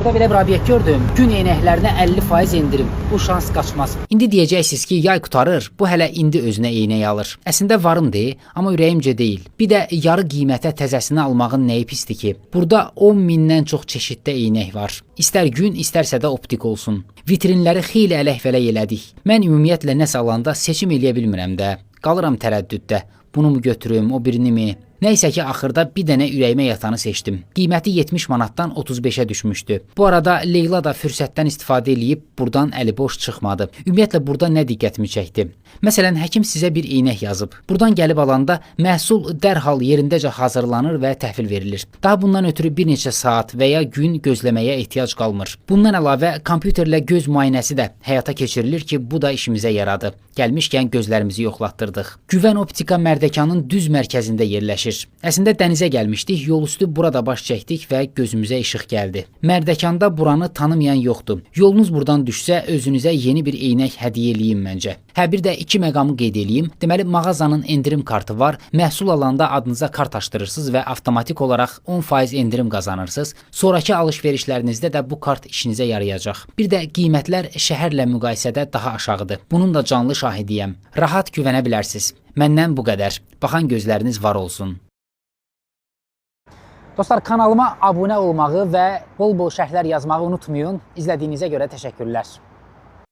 Burada belə bir obyekt gördüm. Gün eynəklərinə 50% endirim. Bu şans qaçmaz. İndi deyəcəksiniz ki, yay qutarır. Bu hələ indi özünə eynək alır. Əslində varımdır, amma ürəyimcə deyil. Bir də yarı qiymətə təzəsini almağın nəyi pisdir ki? Burada 10 mindən çox çeşiddə eynək var. İstər gün, istərsə də optik olsun. Vitrinləri xeyli ələk-vələk elədik. Mən ümumiyyətlə nəsə alanda seçim eləyə bilmirəm də. Qalıram tərəddüddə. Bunu mu götürüm, o birini mi? Nəysə ki, axırda bir dənə ürəyimə yatanı seçdim. Qiyməti 70 manatdan 35-ə düşmüşdü. Bu arada Leyla da fürsətdən istifadə eləyib buradan əliboş çıxmadı. Ümumiyyətlə burada nə diqqətimi çəkdi? Məsələn, həkim sizə bir eynək yazıb. Buradan gəlib alanda məhsul dərhal yerindəcə hazırlanır və təhvil verilir. Daha bundan ötürü bir neçə saat və ya gün gözləməyə ehtiyac qalmır. Bundan əlavə kompüterlə göz müayinəsi də həyata keçirilir ki, bu da işimizə yaradı. Gəlmişkən gözlərimizi yoxlatdırdıq. Güvən Optika Mərdəkanın düz mərkəzində yerləşir. Əslində dənizə gəlmişdik, yol üstü burada baş çəkdik və gözümüzə işıq gəldi. Mərdəkanda buranı tanımayan yoxdur. Yolunuz buradan düşsə, özünüzə yeni bir eynək hədiyyə eləyim məncə. Hə, bir də 2 məqamı qeyd eləyim. Deməli, mağazanın endirim kartı var. Məhsul alanda adınıza kart açdırırsınız və avtomatik olaraq 10% endirim qazanırsınız. Sonrakı alış-verişlərinizdə də bu kart işinizə yarayacaq. Bir də qiymətlər şəhərlə müqayisədə daha aşağıdır. Bunun da canlı şahidiyəm. Rahat güvənə bilərsiniz. Məndən bu qədər. Baxan gözləriniz var olsun. Dostlar, kanalıma abunə olmağı və bol-bol şərhlər yazmağı unutmayın. İzlədiyinizə görə təşəkkürlər.